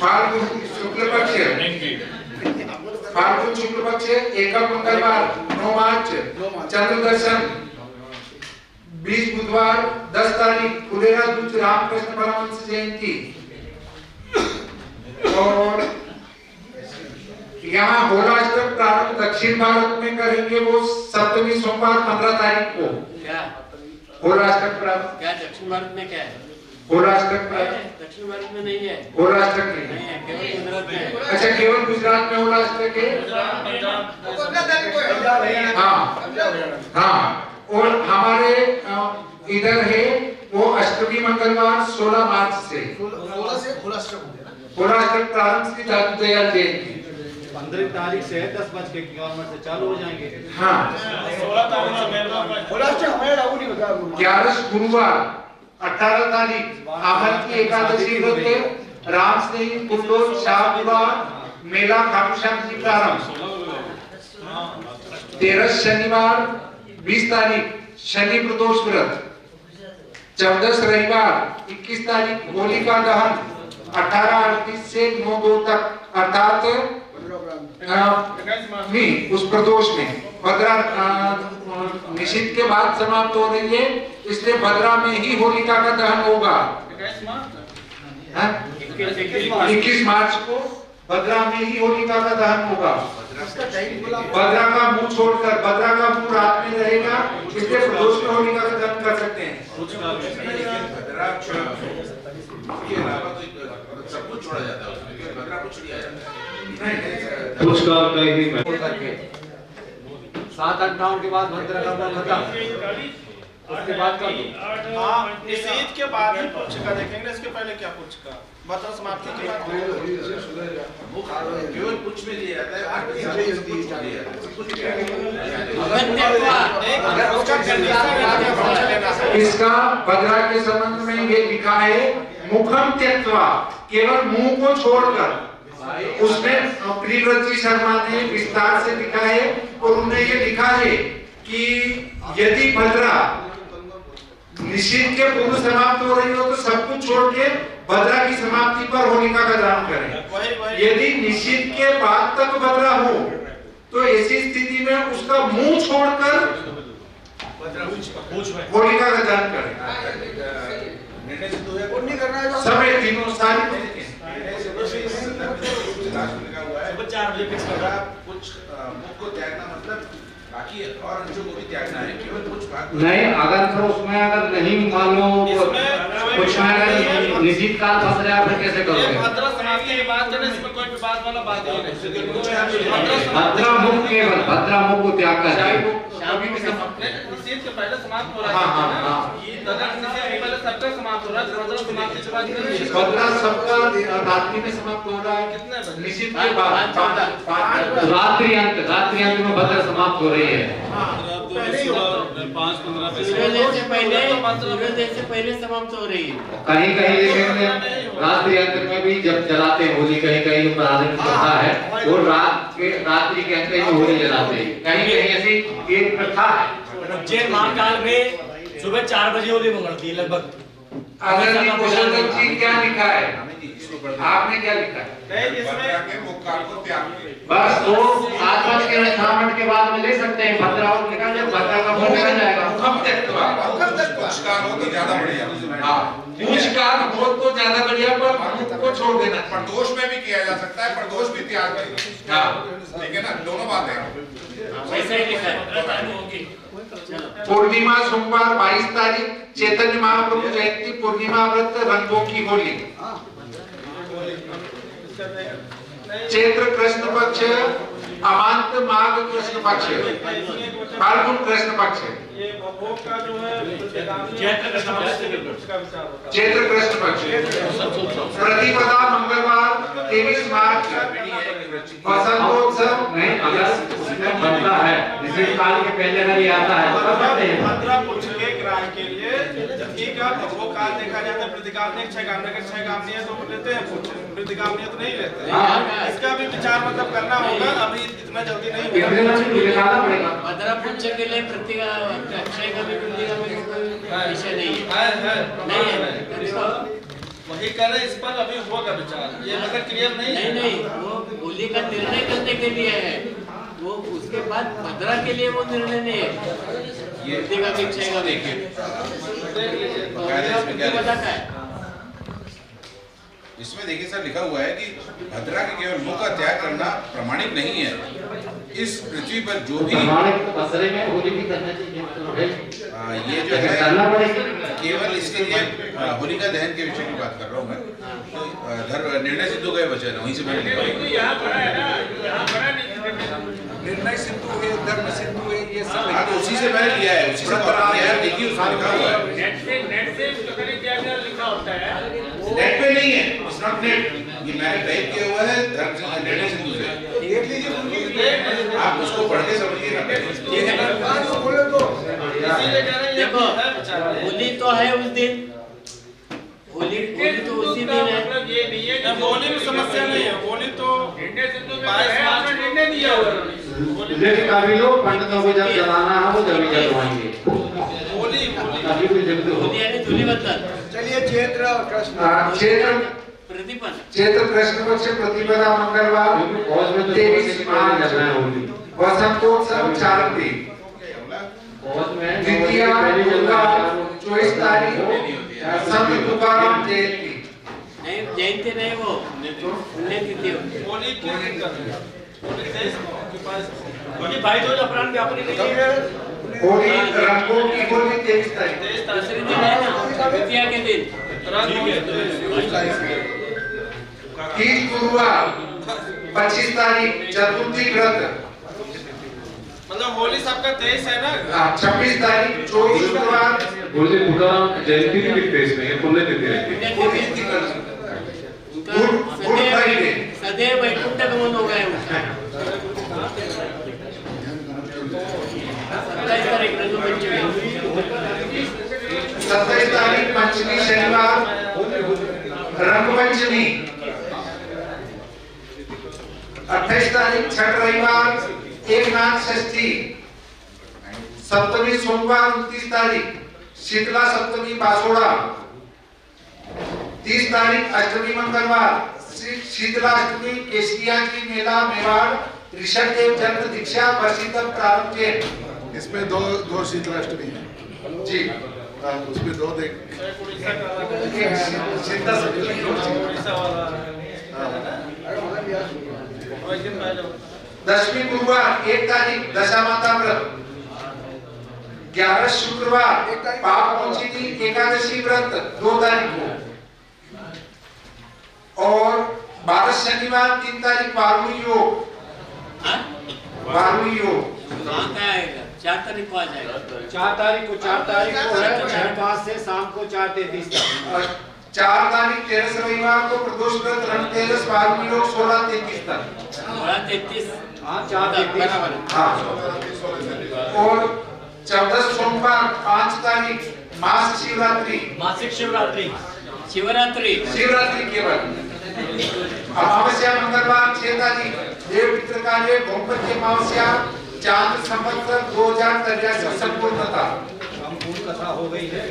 फाल्गुन शुक्ल पक्ष, फाल्गुन शुक्ल पक्ष एकम मंगलवार 9 मार्च चंद्र दर्शन, 20 बुधवार 10 तारीख फुलेरा दूज रामकृष्ण परमहंस जयंती। और यहाँ होलाष्टक प्रारंभ दक्षिण भारत में करेंगे, वो सप्तमी सोमवार 15 तारीख को। क्या होलाष्टक प्रारंभ? क्या दक्षिण भारत में क्या है? होलाष्टक दक्षिण भारत में नहीं है, होलाष्टक नहीं है, केवल गुजरात में है। अच्छा, केवल गुजरात में होलाष्टक है। हाँ हाँ, और हमारे इधर है वो अष्टमी मंगलवार 16 मार्च से होलाष्टक प्रारंभ की दादू दयाल जयंती। 15 तारीख से 10:51 से चालू हो जाएंगे। हाँ, 16 तारीख से होलाष्टक हमारे लागू नहीं होगा। 11 गुरुवार 18 तारीख आहत की एकादशी व्रत, राम स्नेही कुंडोल शाहपुरा मेला खाटू श्याम जी प्रारंभ। 13 शनिवार 20 तारीख शनि प्रदोष व्रत। 14 रविवार 21 तारीख होलिका दहन, 18:38 से 9:02 तक, अर्थात नहीं उस प्रदोष में भद्रा निषिद्ध के बाद समाप्त हो रही है, इसलिए भद्रा में ही होलिका का दहन होगा। 21 मार्च को भद्रा में ही होलिका का दहन होगा। भद्रा का मुंह छोड़कर, भद्रा का मुंह रात में रहेगा, इसलिए प्रदोष में होलिका का दहन कर सकते हैं। सब कुछ छोड़ा जाता है उसमें, भद्रा कुछ नहीं आया। पुष्कर का ही मैं 7-58 के बाद भद्रा का खत्म, उसके बाद का हाँ, इस ईद के बाद ही पुष्कर देखेंगे, इसके पहले क्या पुष्कर भद्रा समाप्ति के बाद केवल कुछ में लिया जाता है, इसका भद्रा के संबंध में ये लिखा है मुखम त्यक्त्वा, केवल मुंह को छोड़कर। उसमें प्रियव्रत जी शर्मा ने विस्तार से लिखा है, और उन्होंने ये लिखा है कि यदि भद्रा निषिद्ध के पूर्व समाप्त हो रही हो तो सब कुछ छोड़ के भद्रा की समाप्ति पर होलिका का दान करें। यदि निषिद्ध के बाद तक भद्रा हो तो ऐसी स्थिति में उसका मुंह छोड़कर होलिका का दान करें। सब तीनों सारी कुछ मुख को त्यागना मतलब बाकी और अंशों को भी त्यागना है, केवल कुछ भाग नहीं। अगर फिर उसमें अगर नहीं मान लो कुछ में अगर निश्चित काल फंस रहा है, फिर कैसे करोगे? भद्रा समाप्ति के बाद करने इसमें कोई विवाद वाला बात नहीं है। भद्रा मुख, केवल भद्रा मुख को त्याग कर निषेध के पहले समाप्त हो रहा है, ये भद्रा निषेध के पहले सबका समाप्त हो रहा है, भद्रा समाप्ति के बाद भद्रा सबका रात्रि में समाप्त हो रहा है। कितने बजे? निषिद्ध के बाद रात्रि अंत में भद्रा समाप्त हो रही है। 5-15 सूर्योदय से पहले समाप्त हो रही है। कहीं कहीं देखेंगे रात्रि अंत में भी जब जलाते हैं होली, कहीं कहीं प्रारंभ प्रथा है वो रात्रि के अंत में होली जलाते हैं, कहीं कहीं ऐसी एक प्रथा है। उज्जैन महाकाल में सुबह 4 बजे होली मंगलती है लगभग। अगर जी क्या लिखा है, आपने क्या लिखा है? बस तो 7 बज के 6 मिनट के बाद में ले सकते हैं भद्रा, और लिखा जब भद्रा का मुंह निकल जाएगा। पुष्कार हो तो ज्यादा बढ़िया। हाँ, पुष्कार हो तो ज्यादा बढ़िया, पर मुख को छोड़ देना। प्रदोष में भी किया जा सकता है, प्रदोष भी त्याग नहीं। हाँ, ठीक है ना, दोनों बातें वैसे ही लिखा है। पूर्णिमा सोमवार 22 तारीख चैतन्य महाप्रभु जयंती, पूर्णिमा व्रत, रंगों की होली। चैत्र कृष्ण पक्ष, अमांत माघ कृष्ण पक्ष, फाल्गुन कृष्ण पक्ष। चैत्र कृष्ण पक्ष प्रतिपदा मंगलवार 23 मार्च। वसंतोत्सव नहीं, अगर उसमें बनता है जिसे काल के पहले अगर ये आता है तो भद्रा पुरुष के ग्राह के लिए ठीक है, वो काल देखा जाता है। प्रतिकामनी 6 कामना के 6 कामनी है तो लेते हैं, प्रतिकामनी तो नहीं लेते। इसका भी विचार मतलब करना होगा, अभी इतना जल्दी नहीं दिखाना पड़ेगा। भद्रा पुरुष के लिए अक्षय का भी प्रतिकामनी कोई विषय नहीं है, नहीं है। वही कह रहे इस पर अभी होगा विचार, ये मतलब क्लियर नहीं है। नहीं, वो होली का निर्णय करने के लिए है, वो उसके बाद भद्रा के लिए वो निर्णय नहीं है। ये का पीछेगा देखिए पता का है इसमें देखिए सर लिखा हुआ है कि भद्रा के केवल मुंह का त्याग करना प्रमाणिक नहीं है। इस पृथ्वी पर जो भी बसरे में होली भी करना चाहिए, ये जो है करना पड़ेगा। केवल इसके लिए होलिका दहन के विषय की बात कर रहा हूँ मैं। तो निर्णय सिद्धू गए वचन वहीं से मैंने निर्णय सिंधु है, धर्म सिंधु है, ये सब हाँ, तो उसी से मैंने लिया है, उसी से कॉपी किया है। देखिए उसमें लिखा हुआ है। नेट से क्या लिखा होता है, नेट पे नहीं है, इट्स नॉट नेट, ये मैंने टाइप किया हुआ है धर्म निर्णय सिंधु से। देख लीजिए, आप उसको पढ़ के समझिएगा। देखो होली तो है उस दिन, होली तो उसी दिन है। मतलब ये नहीं है कि होली में समस्या नहीं है, होली तो निर्णय सिद्धू में 22 है, आपने निर्णय दिया हुआ है। लेकिन अभी लोग पंडितों को जब जलाना है वो जब ही जलवाएंगे। होली अभी भी जब होली यानी धूली बत्तन, चलिए चैत्र और कृष्ण प्रतिपन चैत्र कृष्ण पक्ष प्रतिपदा मंगलवार फौज में तो 23 मार्च जलना है होली। वसंतोत्सव चालती फौज में द्वितीय गुरुवार 24 तारीख संत तुकाराम जयंती। नहीं, जयंती नहीं, वो पुण्यतिथि होती है। होली किस दिन कर रहे हैं? होली 23 के पास होली भाई दूज अपराह्न व्यापारी नहीं है। होली रंगों की होली 23 तारीख। 23 दूसरे दिन है ना, द्वितीया के दिन। तीज गुरुवार 25 तारीख चतुर्थी व्रत। मतलब होली सबका 23 है ना। 26 तारीख 24 शुक्रवार गुरुजी तुकाराम जयंती भी लिखते हैं इसमें, ये पुण्यतिथि रहती है। पुण्यतिथि कर उनका सदैव वैकुंठ गमन हो गया उनका। 27 तारीख रंगपंचमी, 27 तारीख पंचमी शनिवार रंगपंचमी। 28 तारीख छठ रविवार एकनाथ षष्ठी। सप्तमी सोमवार 29 तारीख शीतला सप्तमी बासोड़ा। 30 तारीख अष्टमी मंगलवार शीतला अष्टमी केशिया की मेला मेवाड़ ऋषभदेव जन्म दीक्षा प्रसिद्ध प्रारंभ के। इसमें दो शीतलाष्टमी है जी, उसमें दो देख शीतला सप्तमी उड़ीसा वाला दशमी गुरुवार 1 तारीख दशामाता व्रत। 11 शुक्रवार पापमोचिनी एकादशी व्रत 2 तारीख को। और 12 शनिवार 3 तारीख वारुणी योग। वारुणी योग कहाँ का आएगा? 4 तारीख को आ जाएगा। 4 तारीख को है, 6:05 से शाम को 4:33 तक। और 4 तारीख 13 रविवार को प्रदोष व्रत धनतेरस वारुणी योग 16-33 तक। 33 हाँ 4:33 बराबर। हाँ, और 14 सोमवार 5 तारीख मास शिवरात्रि। मासिक शिवरात्रि, शिवरात्रि केवल। अमावस्या मंगलवार 6 तारीख देव पितृ कार्य भोपत अमावस्या चांद संवत्सर 2083 संपूर्णता। कथा हो गई है।